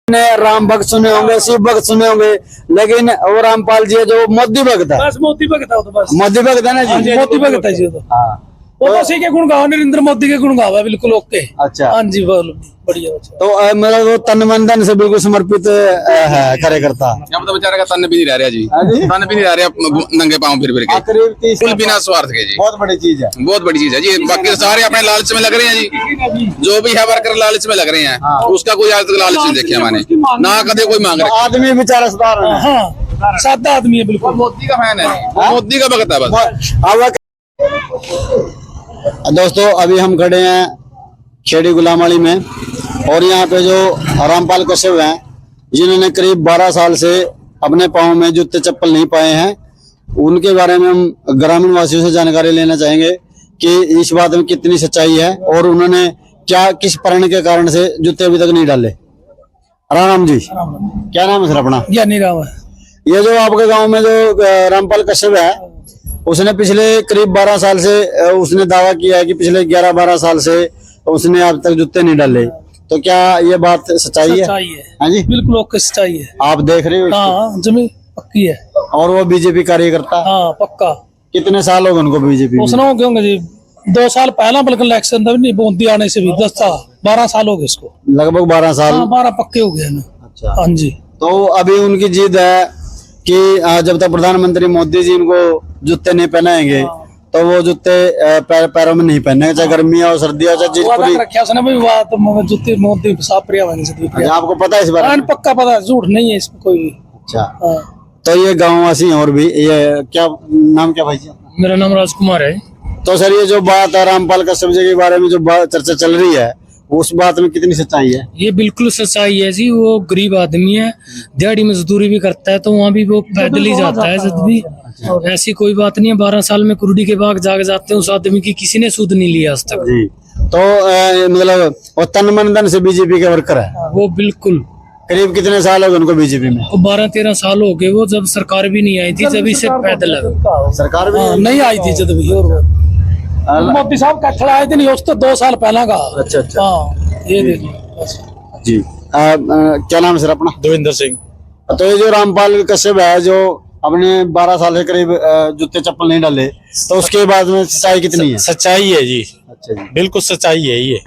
राम भक्त सुने होंगे, शिव भक्त सुने होंगे, लेकिन वो रामपाल जी है जो मोदी भक्त है। बस मोदी भक्त है, तो बस मोदी भक्त है ना जी। मोदी भक्त है जी। तो हाँ, वो बस के गुण गाओ, नरेंद्र मोदी के गुण गावा बिल्कुल ओके। अच्छा। हाँ जी, बोलो बढ़िया। तो मतलब वो तन मन धन से बिल्कुल समर्पित है कार्यकर्ता। अब तो बेचारे का तन भी नहीं रह रहा जी, हाँ जी? तन भी नहीं रह रहा, नंगे पाँव फिर के करीब 30 कुल बिना स्वार्थ के जी। बहुत बड़ी चीज है। बहुत बड़ी चीज है जी। बाकी सारे अपने लालच में लग रहे हैं जी, जो भी है वर्कर लालच में लग रहे हैं। उसका कोई आज तक लालच नहीं देखा मैंने, ना कदे कोई मांग रहा। आदमी बेचारा सुधार है। हाँ, सादा आदमी है बिल्कुल। मोदी का फैन है, मोदी का भक्त है बस। दोस्तों अभी हम खड़े हैं खेड़ी गुलामाली में, और यहाँ पे जो रामपाल कश्यप हैं, जिन्होंने करीब 12 साल से अपने पाँव में जूते चप्पल नहीं पाए हैं, उनके बारे में हम ग्रामीण वासियों से जानकारी लेना चाहेंगे कि इस बात में कितनी सच्चाई है और उन्होंने क्या किस कारण के कारण से जूते अभी तक नहीं डाले। राम जी, क्या नाम है सर अपना? ज्ञानी राम है। ये जो आपके गांव में जो रामपाल कश्यप है, उसने पिछले करीब 12 साल से उसने दावा किया है कि पिछले 11-12 साल से उसने अब तक जूते नहीं डाले। तो क्या ये बात सच्चाई है? सच्चाई है। हाँ जी, बिल्कुल ओके सच्चाई है। आप देख रहे हो? हाँ, जमीन पक्की है। और वो बीजेपी कार्यकर्ता? हाँ पक्का। कितने साल हो गए उनको बीजेपी? उसने क्यों जी 2 साल पहला बल्कि इलेक्शन तक नहीं, मोदी आने से भी 12 साल हो गए इसको। लगभग 12 साल। हाँ, 12 पक्के हो गए ना। अच्छा। हाँ जी। तो अभी उनकी जिद है कि जब तक प्रधानमंत्री मोदी जी इनको जूते नहीं पहनाएंगे तो वो जूते पैरों में नहीं पहनेंगे, चाहे गर्मी हो सर्दी हो चाहे वादा रखा उसने भी। बात जूते मोदी साफ प्रिया। आपको पता है इस बारे में? पक्का पता है, झूठ नहीं है इसमें कोई भी। अच्छा। हाँ। तो ये गाँव वासी और भी, ये क्या नाम क्या भाई जी? मेरा नाम राजकुमार है। तो सर ये जो बात है रामपाल कश्यप जी के बारे में जो चर्चा चल रही है, उस बात में कितनी सच्चाई है? ये बिल्कुल सच्चाई है जी। वो गरीब आदमी है, दिहाड़ी मजदूरी भी करता है, तो वहाँ भी वो पैदल ही जाता है जब भी। ऐसी कोई बात नहीं है। 12 साल में कुर्डी के बाग जाग जाते हैं, उस आदमी की किसी ने सूद नहीं लिया आज तक जी। तो मतलब वो तन मन धन से बीजेपी के वर्कर है। वो बिल्कुल। करीब कितने साल हो गए उनको बीजेपी में? वो 12-13 साल हो गए। वो जब सरकार भी नहीं आई थी, जब इसे पैदल है। सरकार भी नहीं आई थी जब भी। और मोदी साहब कट्ठड़ आए थे नहीं, उस तो 2 साल पहला का। अच्छा अच्छा। हाँ, ये देखिए बस। जी। क्या नाम है सर अपना? देवेंद्र सिंह। तो ये जो रामपाल कश्यप है जो अपने 12 साल से करीब जूते चप्पल नहीं डाले, तो उसके बाद में सच्चाई कितनी है? सच्चाई है जी। अच्छा जी। बिल्कुल सच्चाई है ये।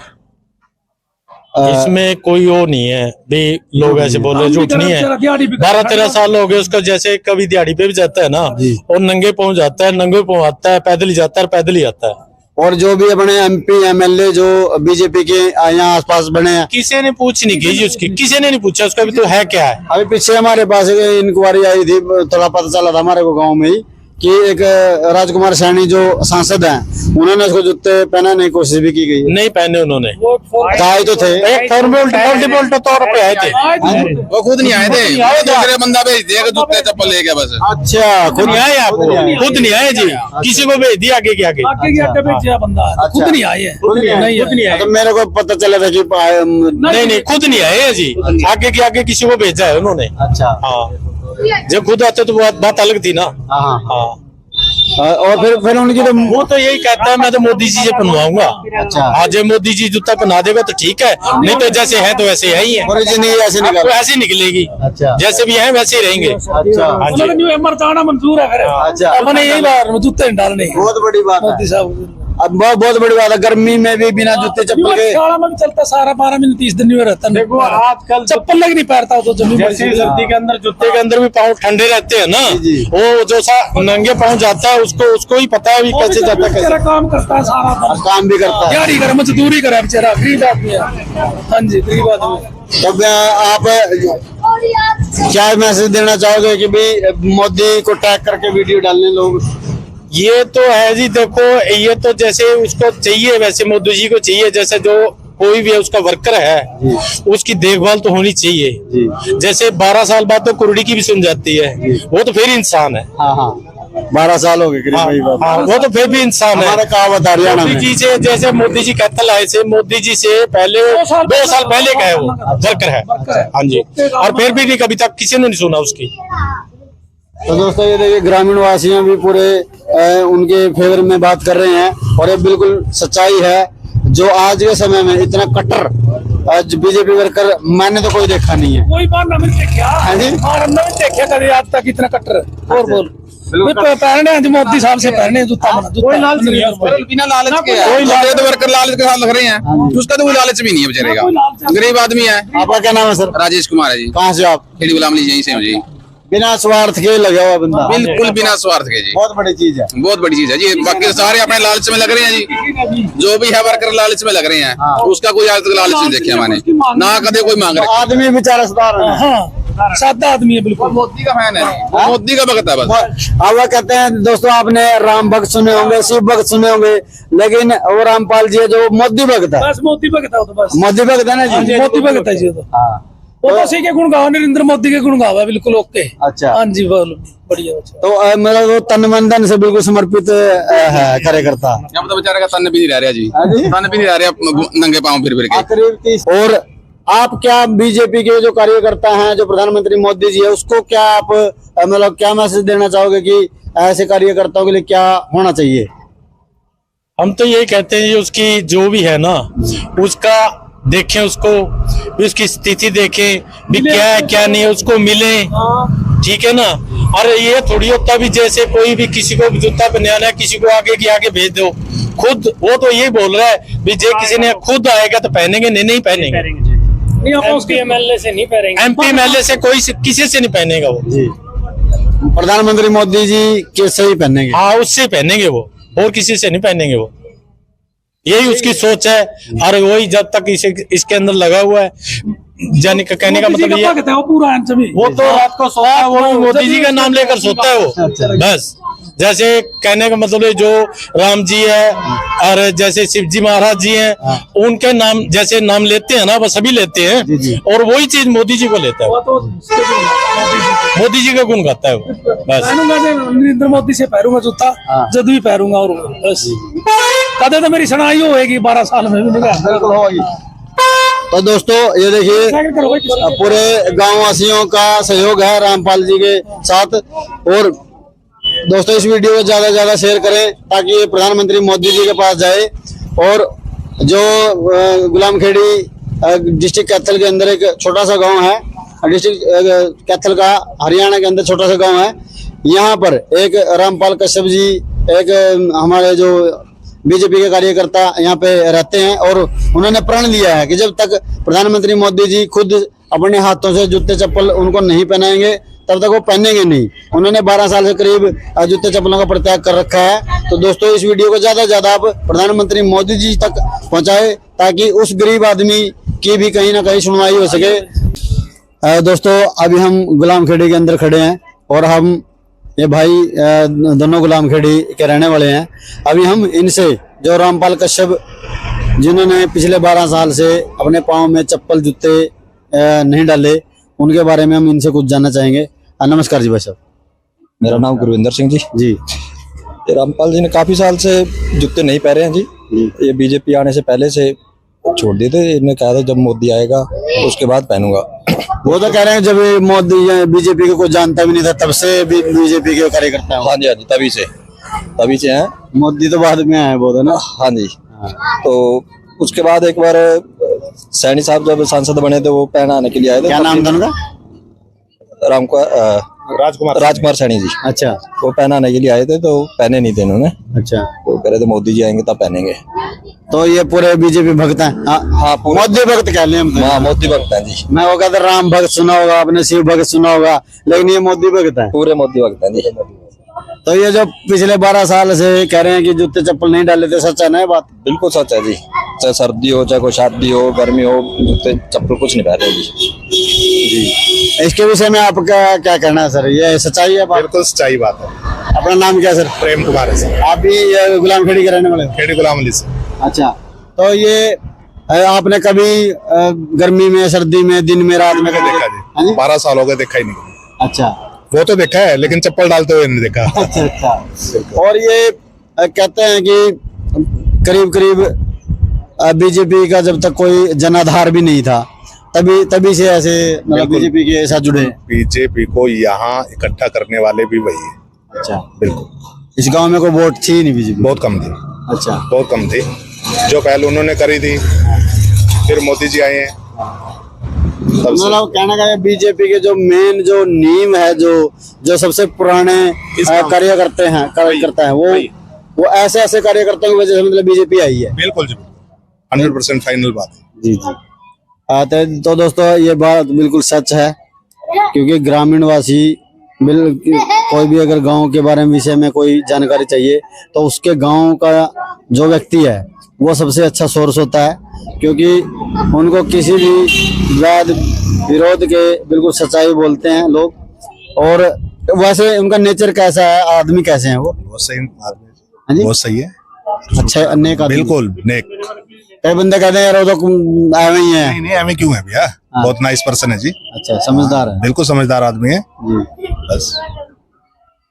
इसमें कोई वो नहीं है भी लोग ऐसे बोल रहे, झूठ नहीं है। 12-13 साल हो गए उसको। जैसे कभी दिहाड़ी पे भी जाता है ना, और नंगे पाँव जाता है, नंगे पाँव आता है, पैदल ही जाता है, पैदल ही आता है। और जो भी अपने MP MLA जो बीजेपी के यहाँ आसपास बने हैं, किसी ने पूछ नहीं की जी उसकी, किसी ने नहीं पूछा उसका भी तो है क्या है। अभी पीछे हमारे पास इंक्वायरी आई थी, थोड़ा पता चला था हमारे को गाँव में ही कि एक राजकुमार सैनी जो सांसद हैं, उन्होंने उसको जूते पहनाने की कोशिश भी की गई। नहीं पहने उन्होंने। आए तो थे, एक फॉर्मेलिटी तौर पे आए थे। वो खुद नहीं आए थे, वो दूसरे बंदा भेज दिया कि जूते चप्पल ले गया बस। अच्छा। खुद नहीं आए आप? खुद नहीं आए जी, किसी को भेज दिया आगे के आगे। बंदा खुद नहीं आए है। खुद नहीं आए। तो मेरे को पता चला था कि नहीं खुद नहीं आए जी, आगे के आगे किसी को भेजा है उन्होंने। अच्छा। हाँ, जब खुद आते तो बात अलग थी ना। हाँ। और फिर उनकी तो वो तो यही कहता है मैं तो मोदी जी से बनवाऊंगा। अच्छा। आज मोदी जी जूता पहना देगा तो ठीक है, नहीं तो जैसे है तो वैसे है ही है। ओरिजिन ऐसे तो ऐसे निकलेगी। अच्छा। जैसे भी है वैसे ही रहेंगे। अच्छा। हाँ जी। न्यू एमआर जाना मंजूर है फिर। अच्छा। अपने यही बार जूते नहीं डालने। बहुत बड़ी बात मोदी है। साहब अब बहुत बड़ी बात है, गर्मी में भी बिना जूते चप्पल के शाला में भी चलता सारा 12 महीने 30 दिन नहीं रहता। देखो आजकल चप्पल लग नहीं पाता तो जमीन जैसे सर्दी के अंदर जूते के अंदर भी पाँव ठंडे रहते हैं ना, जी। वो जो सा नंगे पाँव जाता है उसको ही पता है कैसे जाता है, कैसे काम करता है सारा और काम भी करता है। दिहाड़ी करे, मजदूरी करे, बेचारा गरीब आदमी है। हाँ जी, गरीब आदमी। तब आप क्या मैसेज देना चाहोगे कि भाई मोदी को टैग करके वीडियो डालने लोग? ये तो है जी। देखो ये तो जैसे उसको चाहिए, वैसे मोदी जी को चाहिए, जैसे जो कोई भी है उसका वर्कर है उसकी देखभाल तो होनी चाहिए। जैसे 12 साल बाद तो कुर्डी की भी सुन जाती है, वो तो फिर इंसान है। हाँ। 12 साल हो गए हाँ, वो तो फिर भी इंसान है। हमारा कहावत हरियाणा मोदी में। जी से जैसे मोदी जी कैथल आए थे, मोदी जी से पहले 2 साल पहले का है वो वर्कर है। हाँ जी। और फिर भी नहीं, कभी तक किसी ने नहीं सुना उसकी। तो दोस्तों ये देखिए ग्रामीण वासियों भी पूरे उनके फेवर में बात कर रहे हैं, और ये बिल्कुल सच्चाई है। जो आज के समय में इतना कट्टर आज बीजेपी वर्कर मैंने तो कोई देखा नहीं है। कोई बार नवीन देखा हाँ जी। नवीन देखा कभी आज तक इतना कट्टर और बोल बिल्कुल। पहने हैं मोदी साहब से पहने जूता बना कोई लालच नहीं है बिना लालच के है। कोई जो तो वर्कर लालच के साथ लग रहे हैं, उसका तो कोई लालच भी नहीं है बेचारे का, गरीब आदमी है। आपका क्या नाम है सर? राजेश कुमार है जी, कहाँ से आप? खेड़ी गुलाम ली यहीं से हूँ जी। बिना स्वार्थ के लगा हुआ बंदा, बिल्कुल बिना स्वार्थ के जी, बहुत बड़ी चीज है। बहुत बड़ी चीज है जी। बाकी सारे अपने लालच में लग रहे हैं जी, जो भी है वर्कर लालच में लग रहे हैं, उसका कोई आज तक लालच नहीं देखा मैंने, ना कदे कोई मांग रहा। आदमी बेचारा सुधार है। हाँ सादा आदमी है बिल्कुल। मोदी का फैन है, मोदी का भगत है बस। अब वो कहते हैं दोस्तों, आपने राम भक्त सुने होंगे, शिव भक्त सुने होंगे, लेकिन वो रामपाल जी है जो मोदी भक्त है। बस मोदी भगत है वो तो बस मोदी भक्त है ना जी? मोदी भगत है जी वो तो। हाँ। वो तो उसी के गुण गावा, नरेंद्र मोदी के गुण गावा बिल्कुल ओके। अच्छा। हाँ जी बोलो बढ़िया। तो मतलब वो तन मन धन से बिल्कुल समर्पित है कार्यकर्ता। अब तो बेचारे का तन भी नहीं रह रहा जी, हाँ जी। तन भी नहीं रह रहा, नंगे पाँव फिर के। करीब 30। और आप क्या बीजेपी के जो कार्यकर्ता हैं, जो प्रधानमंत्री मोदी जी है, उसको क्या आप मतलब क्या मैसेज देना चाहोगे कि ऐसे कार्यकर्ताओं के लिए क्या होना चाहिए? हम तो ये कहते हैं, ये उसकी जो भी है ना, उसका देखें, उसको भी उसकी स्थिति देखें भी, क्या है क्या नहीं है, उसको मिले, ठीक है ना। अरे ये थोड़ी होता भी जैसे कोई भी किसी को जूता पहनाना है, किसी को आगे की आगे भेज दो, खुद वो तो ये बोल रहा है भी जे किसी ने खुद आएगा तो पहनेंगे, नहीं पहनेंगे। नहीं हम उसके एमएलए से नहीं पहनेंगे, एमपी एमएलए से कोई किसी से नहीं पहनेगा वो जी। प्रधानमंत्री मोदी जी कैसे ही पहनेंगे? हाँ उससे पहनेंगे वो, और किसी से नहीं पहनेंगे वो, यही उसकी सोच है। और वही जब तक इसके अंदर लगा हुआ है, जाने का कहने का मतलब ये है वो पूरा आंसर वो तो रात को सोता है, वो मोदी जी का नाम लेकर सोता है वो बस। जैसे कहने का मतलब है, जो राम जी है और जैसे शिव जी महाराज जी हैं, उनके नाम जैसे नाम लेते हैं ना, वो सभी लेते हैं, और वही चीज मोदी जी को लेता है, मोदी जी का गुण गाता है वो बस। नरेंद्र मोदी से पैरूंगा जूता जब भी पैरूंगा, और बस कदे तो मेरी सुनाई होगी 12 साल में भी बिल्कुल होगी। तो दोस्तों ये देखिए, पूरे गांव वासियों का सहयोग है रामपाल जी के साथ। और दोस्तों इस वीडियो को ज्यादा से ज्यादा शेयर करें ताकि ये प्रधानमंत्री मोदी जी के पास जाए। और जो गुलामखेड़ी डिस्ट्रिक्ट कैथल के अंदर एक छोटा सा गांव है, डिस्ट्रिक्ट कैथल का हरियाणा के अंदर छोटा सा गांव है, यहाँ पर एक रामपाल कश्यप जी, एक हमारे जो बीजेपी के कार्यकर्ता यहाँ पे रहते हैं, और उन्होंने प्रण लिया है कि जब तक प्रधानमंत्री मोदी जी खुद अपने हाथों से जूते चप्पल उनको नहीं पहनाएंगे तब तक वो पहनेंगे नहीं। उन्होंने 12 साल से करीब जूते चप्पलों का परित्याग कर रखा है। तो दोस्तों इस वीडियो को ज्यादा से ज्यादा आप प्रधानमंत्री मोदी जी तक पहुंचाए ताकि उस गरीब आदमी की भी कहीं ना कहीं सुनवाई हो सके। दोस्तों अभी हम गुलामखेड़ी के अंदर खड़े हैं, और हम ये भाई दोनों गुलामखेड़ी के रहने वाले हैं। अभी हम इनसे, जो रामपाल कश्यप जिन्होंने पिछले 12 साल से अपने पाँव में चप्पल जूते नहीं डाले, उनके बारे में हम इनसे कुछ जानना चाहेंगे। नमस्कार जी भाई साहब। मेरा नाम गुरविंदर सिंह जी। ये रामपाल जी ने काफी साल से जूते नहीं पहने हैं जी। ये बीजेपी आने से पहले से छोड़ दिए थे, इन्हें कहा था जब मोदी आएगा उसके बाद पहनूंगा। वो तो कह रहे हैं जब मोदी बीजेपी को कोई जानता भी नहीं था तब से भी बीजेपी के कार्यकर्ता हैं। हाँ जी, हाँ जी, तभी से हैं। मोदी तो बाद में आए वो, ना? हाँ जी। तो उसके बाद एक बार सैनी साहब जब सांसद बने थे, वो पहनाने के लिए आए थे। क्या नाम था उनका? राजकुमार सैनी जी। अच्छा। वो पहनाने के लिए आए थे, तो पहने नहीं थे इन्होंने। अच्छा। तो कह रहे थे मोदी जी आएंगे तब पहनेंगे। तो ये पूरे बीजेपी भक्त हैं? हाँ मोदी भक्त कह लें हम तो। हाँ मोदी भक्त हैं जी। मैं वो कहता राम भक्त सुना होगा आपने, शिव भक्त सुना होगा, लेकिन ये मोदी भक्त है, पूरे मोदी भक्त हैं जी। तो ये जो पिछले 12 साल से कह रहे हैं कि जूते चप्पल नहीं डाले थे, सच है ना ये बात? बिल्कुल सच है जी। चाहे सर्दी हो, चाहे कोई शादी हो, गर्मी हो, जूते चप्पल कुछ नहीं पहने जी। इसके विषय में आपका क्या कहना है सर? ये सच्चाई है बात? बिल्कुल सच्चाई बात है। अपना नाम क्या सर? प्रेम कुमार है सर। आप भी गुलामखेड़ी के रहने वाले हैं? खेड़ी गुलाम अली से। अच्छा। तो ये आपने कभी गर्मी में, सर्दी में, दिन में, रात में देखा जी? 12 साल हो गए, देखा ही नहीं। अच्छा। वो तो देखा है लेकिन चप्पल डालते हुए नहीं देखा। अच्छा अच्छा। और ये कहते हैं कि करीब करीब बीजेपी का जब तक कोई जनाधार भी नहीं था तभी से ऐसे मतलब बीजेपी के साथ जुड़े। बीजेपी को यहाँ इकट्ठा करने वाले भी वही है। अच्छा। बिल्कुल। इस गांव में कोई वोट थी नहीं बीजेपी? बहुत कम थी। अच्छा। बहुत कम थी। जो पहले उन्होंने करी थी फिर मोदी जी आए हैं तब से। मतलब कहना का बीजेपी के जो मेन जो नीम है, जो सबसे पुराने कार्य करते हैं करता है वो ऐसे कार्यकर्ताओं की वजह से मतलब बीजेपी आई है। बिल्कुल जी 100% फाइनल बात है। जी जी। तो दोस्तों ये बात बिल्कुल सच है, क्योंकि ग्रामीण वासी कोई भी अगर गांव के बारे में विषय में कोई जानकारी चाहिए तो उसके गांव का जो व्यक्ति है वो सबसे अच्छा सोर्स होता है, क्योंकि उनको किसी भी वाद विरोध के बिल्कुल सच्चाई बोलते हैं लोग। और वैसे उनका नेचर कैसा है, आदमी कैसे हैं वो? बहुत सही आदमी, हाँ जी? बहुत सही है, अच्छा नेक आदमी। बिल्कुल नेक। कई बंदे कहते हैं यार वो तो ऐवे ही है। नहीं ऐਵੇਂ क्यों है भैया, बहुत नाइस पर्सन है जी। अच्छा समझदार है। बिल्कुल समझदार आदमी है जी बस।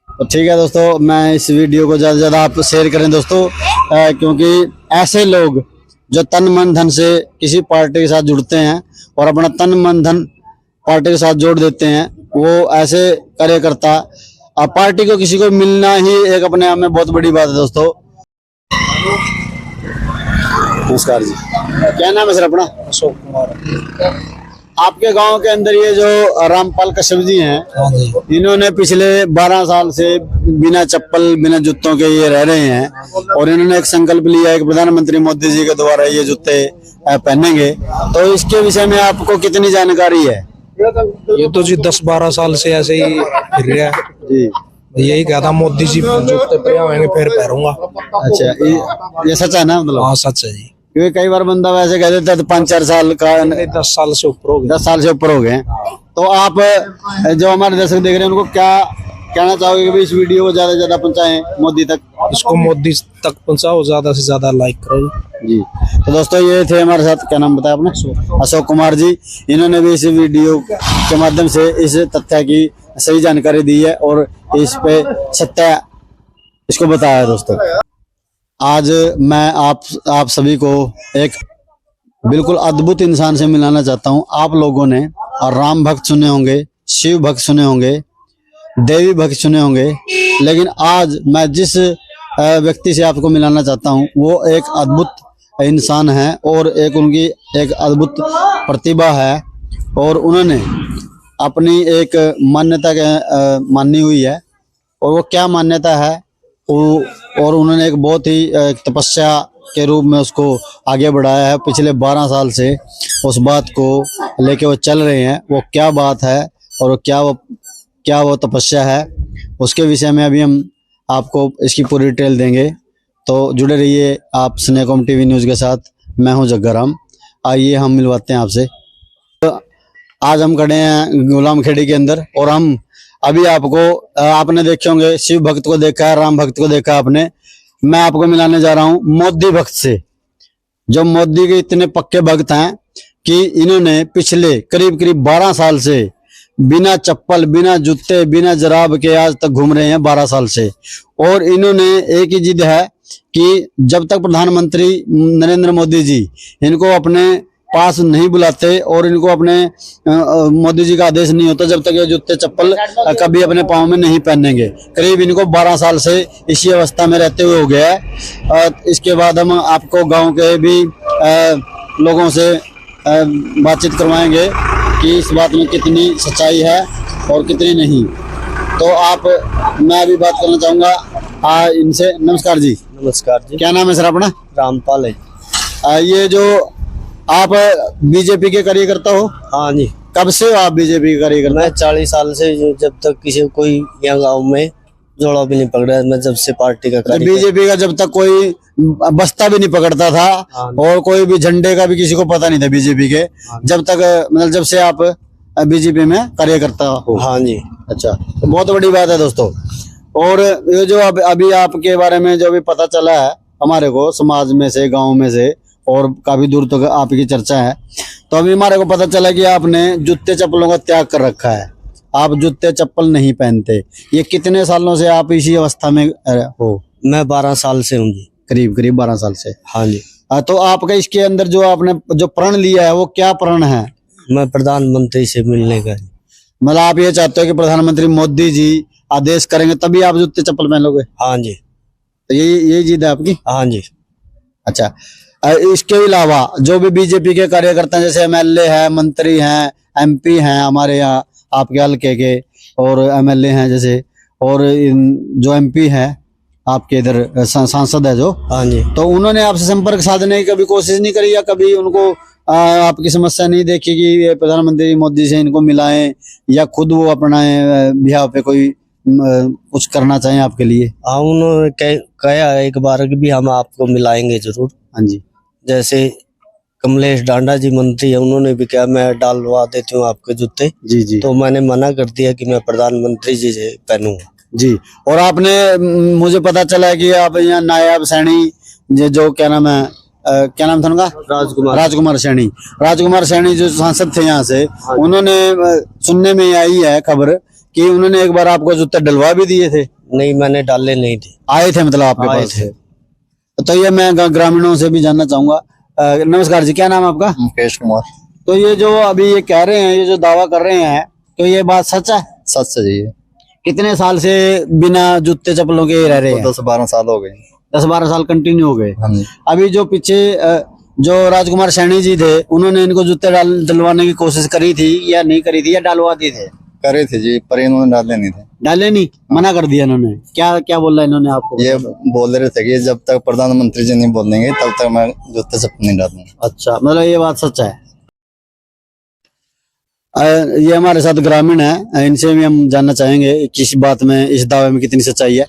तो ठीक है दोस्तों, मैं इस वीडियो को ज़्यादा से ज़्यादा आप शेयर करें दोस्तों, क्योंकि ऐसे लोग जो तन मन धन से किसी पार्टी के साथ जुड़ते हैं और अपना तन मन धन पार्टी के साथ जोड़ देते हैं, वो ऐसे कार्यकर्ता पार्टी को किसी को मिलना ही एक अपने आप में बहुत बड़ी बात है दोस्तों। नमस्कार जी, क्या नाम है सर अपना? अशोक कुमार। आपके गांव के अंदर ये जो रामपाल कश्यप जी हैं, हाँ जी। इन्होंने पिछले 12 साल से बिना चप्पल बिना जूतों के ये रह रहे हैं और इन्होंने एक संकल्प लिया है कि प्रधानमंत्री मोदी जी के द्वारा ये जूते पहनेंगे। तो इसके विषय में आपको कितनी जानकारी है? ये तो जी 10-12 साल से ऐसे ही फिर रहा है जी। यही कहता मोदी जी जूते पहनाएंगे फिर पहनूंगा। अच्छा ये सच है ना? मतलब हाँ सच है जी, क्योंकि कई बार बंदा वैसे कह देता है तो 5-4 साल का, 10 साल से ऊपर हो गए। 10 साल से ऊपर हो गए। तो आप जो हमारे दर्शक देख रहे हैं उनको क्या कहना चाहोगे कि भाई इस वीडियो को ज्यादा से ज्यादा पहुंचाएं मोदी तक? इसको मोदी तक पहुंचाओ, ज्यादा से ज्यादा लाइक करो जी। तो दोस्तों ये थे हमारे साथ, क्या नाम बताया आपने? अशोक कुमार जी। इन्होंने भी इस वीडियो के माध्यम से इस तथ्य की सही जानकारी दी है और इस पे सत्य इसको बताया है दोस्तों। आज मैं आप सभी को एक बिल्कुल अद्भुत इंसान से मिलाना चाहता हूं। आप लोगों ने राम भक्त सुने होंगे, शिव भक्त सुने होंगे, देवी भक्त सुने होंगे, लेकिन आज मैं जिस व्यक्ति से आपको मिलाना चाहता हूं वो एक अद्भुत इंसान है और एक उनकी एक अद्भुत प्रतिभा है और उन्होंने अपनी एक मान्यता मानी हुई है। और वो क्या मान्यता है और उन्होंने एक बहुत ही तपस्या के रूप में उसको आगे बढ़ाया है। पिछले 12 साल से उस बात को लेके वो चल रहे हैं। वो क्या बात है और क्या वो तपस्या है, उसके विषय में अभी हम आपको इसकी पूरी डिटेल देंगे। तो जुड़े रहिए आप स्नेकॉम टीवी न्यूज़ के साथ। मैं हूं जग्गाराम। आइए हम मिलवाते हैं आपसे। तो आज हम खड़े हैं गुलामखेड़ी के अंदर और हम अभी आपने देखे होंगे, शिव भक्त को देखा है, राम भक्त को देखा आपने। मैं आपको मिलाने जा रहा हूं मोदी भक्त से, जो मोदी के इतने पक्के भक्त हैं कि इन्होंने पिछले करीब 12 साल से बिना चप्पल, बिना जूते, बिना जराब के आज तक घूम रहे हैं 12 साल से। और इन्होंने एक ही जिद है कि जब तक प्रधानमंत्री नरेंद्र मोदी जी इनको अपने पास नहीं बुलाते और इनको अपने मोदी जी का आदेश नहीं होता, जब तक ये जूते चप्पल कभी अपने पाँव में नहीं पहनेंगे। करीब इनको 12 साल से इसी अवस्था में रहते हुए हो गया है। इसके बाद हम आपको गांव के भी लोगों से बातचीत करवाएंगे कि इस बात में कितनी सच्चाई है और कितनी नहीं। तो मैं अभी बात करना चाहूँगा इनसे। नमस्कार जी। नमस्कार जी। क्या नाम है सर अपना? रामपाल है। ये जो आप बीजेपी के कार्यकर्ता हो? हाँ जी। कब से हो आप बीजेपी के कार्यकर्ता? मैं 40 साल से जब तक किसी कोई यहाँ गाँव में जोड़ा भी नहीं पकड़ा, मैं जब से पार्टी का बीजेपी का जब तक कोई बस्ता भी नहीं पकड़ता था और कोई भी झंडे का भी किसी को पता नहीं था बीजेपी के, जब तक मतलब जब से आप बीजेपी में कार्यकर्ता हो? हाँ जी। अच्छा, तो बहुत बड़ी बात है दोस्तों। और ये जो अभी आपके बारे में जो भी पता चला है हमारे को समाज में से, गाँव में से और काफी दूर तक आपकी चर्चा है, तो अभी हमारे को पता चला कि आपने जूते चप्पलों का त्याग कर रखा है। आप जूते चप्पल नहीं पहनते। ये कितने सालों से आप इसी अवस्था में हो? मैं 12 साल से हूँ जी। करीब 12 साल से? हाँ जी। तो आपका इसके अंदर जो आपने जो प्रण लिया है वो क्या प्रण है? मैं प्रधानमंत्री से मिलने का। मतलब आप ये चाहते हो कि प्रधानमंत्री मोदी जी आदेश करेंगे तभी आप जूते चप्पल पहन लोगे? हाँ जी। तो यही जिद है आपकी? हाँ जी। अच्छा, इसके अलावा जो भी बीजेपी के कार्यकर्ता हैं, जैसे एमएलए है, मंत्री हैं, एमपी हैं हमारे यहाँ आपके हल्के के, और एमएलए हैं जैसे, और जो एमपी है आपके इधर सांसद है जो, हाँ जी। तो उन्होंने आपसे संपर्क साधने की कभी कोशिश नहीं करी, या कभी उनको आपकी समस्या नहीं देखी कि ये प्रधानमंत्री मोदी से इनको मिलाएं, या खुद वो अपना बिहार पे कोई कुछ करना चाहें आपके लिए? हाँ, उन्होंने कहा एक बार कि भी हम आपको मिलाएंगे जरूर। हाँ जी। जैसे कमलेश डांडा जी मंत्री है, उन्होंने भी कहा मैं डालवा देती हूँ आपके जूते। जी जी। तो मैंने मना कर दिया कि मैं प्रधानमंत्री जी से पहनूंगा। जी। और आपने मुझे पता चला कि आप यहाँ नायब सैनी जो क्या नाम है, क्या नाम था उनका? राजकुमार सैनी जो सांसद थे यहाँ से, उन्होंने सुनने में आई है खबर कि उन्होंने एक बार आपको जूते डलवा भी दिए थे। नहीं, मैंने डाले नहीं थे। आए थे मतलब आपके पास थे। तो ये मैं ग्रामीणों से भी जानना चाहूंगा। नमस्कार जी, क्या नाम है आपका? मुकेश कुमार। तो ये जो अभी ये कह रहे हैं, ये जो दावा कर रहे हैं, तो ये बात सच है? सच है जी। कितने साल से बिना जूते चप्पलों के रह रहे हैं? 10-12 साल हो गए। 10-12 साल कंटिन्यू हो गए। हाँ जी। अभी जो पीछे जो राजकुमार सैनी जी थे, उन्होंने इनको जूते डलवाने की कोशिश करी थी या नहीं करी थी, या डलवा दिए थे? करे थे जी, पर इन्होंने डाले नहीं थे। डाले नहीं, मना कर दिया इन्होंने। क्या बोला इन्होंने आपको? ये बोल रहे थे कि जब तक प्रधानमंत्री जी नहीं बोलेंगे तब तक मैं जूते चप्पल नहीं डालूंगा। अच्छा, मतलब ये बात सच है। ये हमारे साथ ग्रामीण है, इनसे भी हम जानना चाहेंगे किस बात में, इस दावे में कितनी सच्चाई है।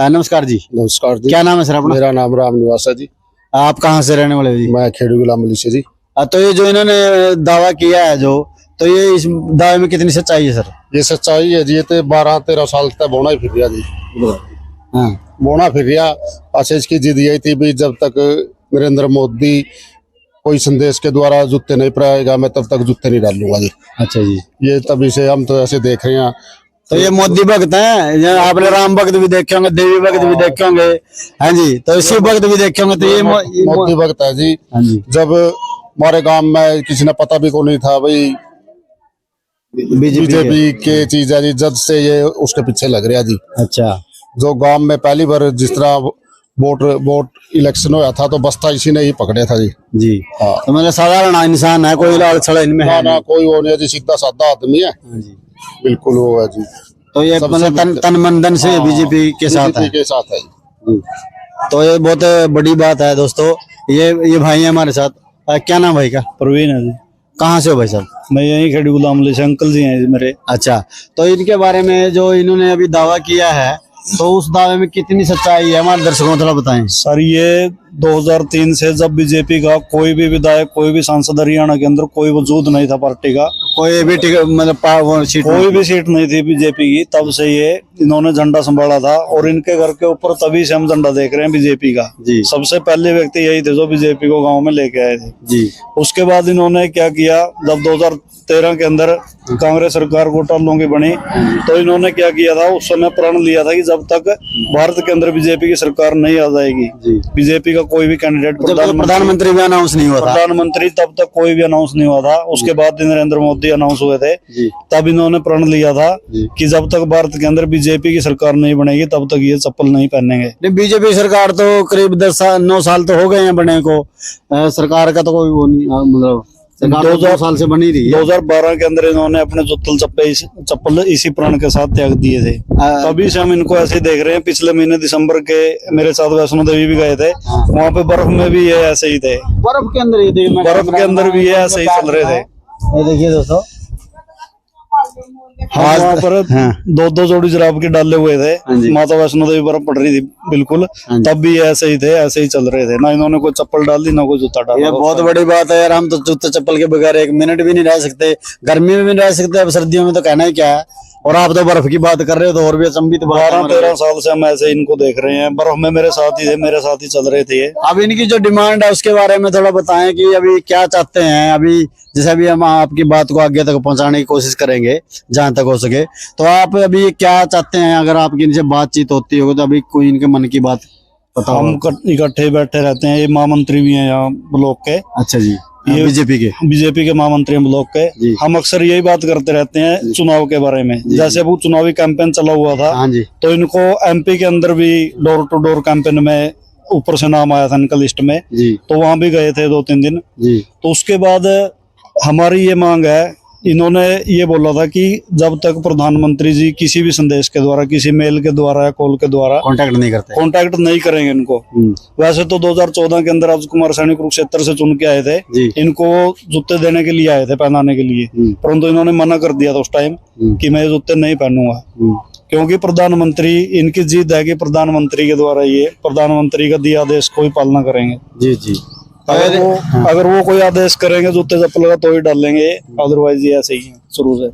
नमस्कार जी। नमस्कार जी। क्या नाम है सर अपना? मेरा नाम राम निवास है जी। आप कहाँ से रहने वाले जी? मैं खेड़ी गुलाम अली से जी। तो ये जो इन्होंने दावा किया है जो, तो ये इस दावे में कितनी सच्चाई है सर? ये सच्चाई है जी। ये तो 12-13 साल तक बोना ही फिर रहा जी। हाँ। बोना फिर रहा। अच्छा, इसकी जिद यही थी भी जब तक नरेंद्र मोदी कोई संदेश के द्वारा जूते नहीं पहनाएगा, मैं तब तक जूते नहीं डालूंगा जी। अच्छा जी। ये तभी से हम तो ऐसे देख रहे हैं। तो ये मोदी भक्त हैं, आपने राम भक्त भी देखे होंगे, देवी भक्त भी देखे होंगे। हाँ जी। तो शिव भक्त भी देखे होंगे। तो ये मोदी भक्त है जी। हाँ जी। जब हमारे गांव में किसी ने पता भी को नहीं था भाई बीजेपी के चीज है जी, जब से ये उसके पीछे लग रहा जी। अच्छा। जो गांव में पहली बार जिस तरह वोट इलेक्शन हुआ था, तो बस्ता इसी ने ही पकड़े था जी। जी। हाँ। तो मतलब साधारण इंसान है, कोई लाल छड़ा इनमें है? ना कोई वो नहीं जी, सीधा साधा आदमी है। हाँ जी। बिल्कुल वो है जी। तो ये मतलब तन मन धन से बीजेपी के साथ है। के साथ है जी। तो ये बहुत बड़ी बात है दोस्तों। ये भाई है हमारे साथ। क्या नाम भाई का? प्रवीण है जी। कहाँ से हो भाई साहब? मैं यही खेड़ी गुलाम अली से, अंकल जी हैं जी मेरे। अच्छा। तो इनके बारे में जो इन्होंने अभी दावा किया है, तो उस दावे में कितनी सच्चाई है, हमारे दर्शकों को थोड़ा बताएं। सर, ये 2003 से जब बीजेपी का कोई भी विधायक, कोई भी सांसद हरियाणा के अंदर कोई वजूद नहीं था पार्टी का, कोई भी मतलब कोई भी सीट नहीं थी बीजेपी की, तब से ये इन्होंने झंडा संभाला था। और इनके घर के ऊपर तभी से हम झंडा देख रहे हैं बीजेपी का जी। सबसे पहले व्यक्ति यही थे जो बीजेपी को गाँव में लेके आए थे जी। उसके बाद इन्होंने क्या किया, जब 2013 के अंदर कांग्रेस सरकार घोटालों की बनी, तो इन्होंने क्या किया था, उस समय प्रण लिया था कि जब तक भारत के अंदर बीजेपी की सरकार नहीं आ जाएगी, बीजेपी का कोई भी कैंडिडेट प्रधानमंत्री भी अनाउंस नहीं हुआ था, प्रधानमंत्री तब तक कोई भी अनाउंस नहीं हुआ था। उसके बाद नरेंद्र मोदी अनाउंस हुए थे, तब इन्होंने प्रण लिया था कि जब तक भारत के अंदर बीजेपी की सरकार नहीं बनेगी तब तक ये चप्पल नहीं पहनेंगे। बीजेपी सरकार तो करीब 9 साल तो हो गए हैं बने को, सरकार का तो कोई वो नहीं, मतलब 2 साल से बनी रही है। 2012 के अंदर इन्होंने अपने जुत्तल चप्पल इसी प्रण के साथ त्याग दिए थे, तभी से हम इनको ऐसे ही देख रहे हैं। पिछले महीने दिसंबर के मेरे साथ वैष्णो देवी भी गए थे, वहाँ पे बर्फ में भी ये ऐसे ही थे, बर्फ के अंदर भी ये ऐसे ही चल रहे थे। ये देखिए दोस्तों, हाँ, वहाँ पर 2-2 जोड़ी जुराब के डाले हुए थे, माता वैष्णो देवी बर्फ पड़ रही थी बिल्कुल, तब भी ऐसे ही थे, ऐसे ही चल रहे थे, ना इन्होंने कोई चप्पल डाल दी ना कोई जूता डाला। ये बहुत बड़ी बात है यार, हम तो जूते चप्पल के बगैर 1 मिनट भी नहीं रह सकते, गर्मी में भी नहीं रह सकते, अब सर्दियों में तो कहना ही क्या है। और आप तो बर्फ की बात कर रहे हो तो और भी अचंभित। 12-13 साल से हम ऐसे इनको देख रहे हैं, बर्फ में मेरे साथ ही थे, मेरे साथ ही चल रहे थे। अब इनकी जो डिमांड है उसके बारे में थोड़ा बताएं कि अभी क्या चाहते हैं। अभी जैसे अभी हम आपकी बात को आगे तक पहुंचाने की कोशिश करेंगे जहां तक हो सके, तो आप अभी क्या चाहते हैं? अगर आपकी इनसे बातचीत होती होगी तो अभी कोई इनके मन की बात बताओ। हम इकट्ठे बैठे रहते हैं, ये महामंत्री भी हैं यहाँ ब्लॉक के। अच्छा जी, ये बीजेपी के महामंत्री हैं ब्लॉक के। हम अक्सर यही बात करते रहते हैं चुनाव के बारे में, जैसे वो चुनावी कैंपेन चला हुआ था, तो इनको एमपी के अंदर भी डोर टू डोर कैंपेन में ऊपर से नाम आया था इनका लिस्ट में, जी तो वहां भी गए थे 2-3 दिन। जी तो उसके बाद हमारी ये मांग है, इन्होंने ये बोला था कि जब तक प्रधानमंत्री जी किसी भी संदेश के द्वारा, किसी मेल के द्वारा या कॉल के द्वारा कांटेक्ट नहीं करते। कांटेक्ट नहीं करेंगे इनको। वैसे तो 2014 के अंदर राजकुमार सैनी कुरुक्षेत्र से चुन के आए थे, जी इनको जूते देने के लिए आए थे, पहनाने के लिए, परंतु इन्होंने मना कर दिया था उस टाइम कि मैं ये जूते नहीं पहनूंगा, क्योंकि प्रधानमंत्री, इनकी जिद है कि प्रधानमंत्री के द्वारा ये प्रधानमंत्री का दिया आदेश को ही पालना करेंगे। जी जी अगर वो कोई आदेश करेंगे जूते चप्पल का तो ही डालेंगे, अदरवाइज ये ऐसे ही है शुरू से।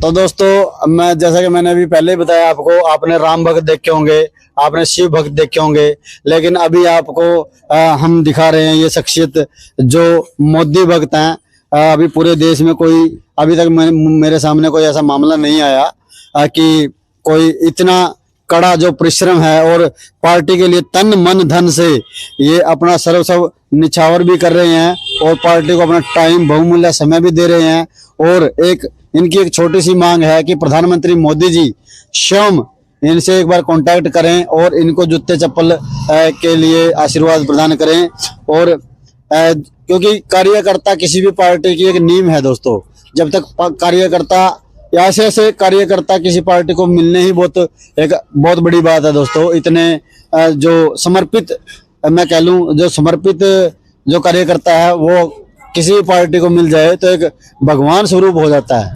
तो दोस्तों, मैं जैसा कि मैंने अभी पहले ही बताया आपको, आपने राम भक्त देखे होंगे, आपने शिव भक्त देखे होंगे, लेकिन अभी आपको हम दिखा रहे हैं ये शख्सियत जो मोदी भक्त हैं। अभी पूरे देश में कोई, अभी तक मेरे सामने कोई ऐसा मामला नहीं आया कि कोई इतना कड़ा जो परिश्रम है और पार्टी के लिए तन मन धन से ये अपना सर्वस्व निछावर भी कर रहे हैं और पार्टी को अपना टाइम, बहुमूल्य समय भी दे रहे हैं। और इनकी एक छोटी सी मांग है कि प्रधानमंत्री मोदी जी स्वयं इनसे एक बार कांटेक्ट करें और इनको जूते चप्पल के लिए आशीर्वाद प्रदान करें। और क्योंकि कार्यकर्ता किसी भी पार्टी की एक नींव है दोस्तों, जब तक कार्यकर्ता, ऐसे कार्यकर्ता किसी पार्टी को मिलने ही बहुत बड़ी बात है दोस्तों। इतने जो समर्पित, मैं कह लूं, जो समर्पित जो कार्यकर्ता है वो किसी भी पार्टी को मिल जाए तो एक भगवान स्वरूप हो जाता है,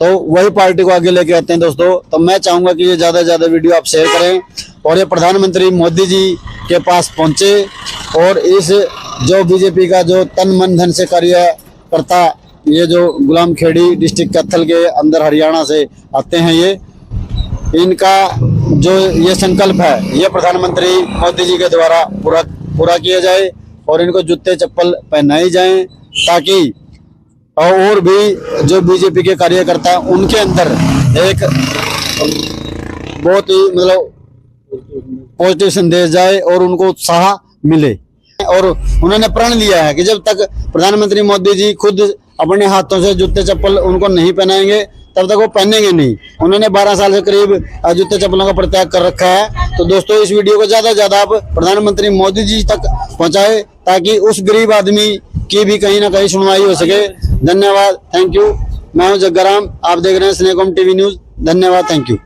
तो वही पार्टी को आगे लेके आते हैं दोस्तों। तो मैं चाहूंगा कि ये ज्यादा से ज्यादा वीडियो आप शेयर करें और ये प्रधानमंत्री मोदी जी के पास पहुंचे और इस जो बीजेपी का जो तन मन धन से कार्यकर्ता, ये जो गुलामखेड़ी डिस्ट्रिक्ट कैथल के अंदर हरियाणा से आते हैं, ये इनका जो ये संकल्प है ये प्रधानमंत्री मोदी जी के द्वारा पूरा किया जाए और इनको जूते चप्पल पहनाई जाएं, ताकि और भी जो बीजेपी के कार्यकर्ता हैं उनके अंदर एक बहुत ही मतलब पॉजिटिव संदेश जाए और उनको उत्साह मिले। और उन्होंने प्रण लिया है कि जब तक प्रधानमंत्री मोदी जी खुद अपने हाथों से जूते चप्पल उनको नहीं पहनाएंगे तब तक वो पहनेंगे नहीं। उन्होंने 12 साल से करीब जूते चप्पलों का परित्याग कर रखा है। तो दोस्तों, इस वीडियो को ज्यादा से ज्यादा आप प्रधानमंत्री मोदी जी तक पहुंचाए ताकि उस गरीब आदमी की भी कहीं ना कहीं सुनवाई हो सके। धन्यवाद, थैंक यू। मैं हूं जग्गाराम, आप देख रहे हैं स्नेकॉम टीवी न्यूज। धन्यवाद, थैंक यू।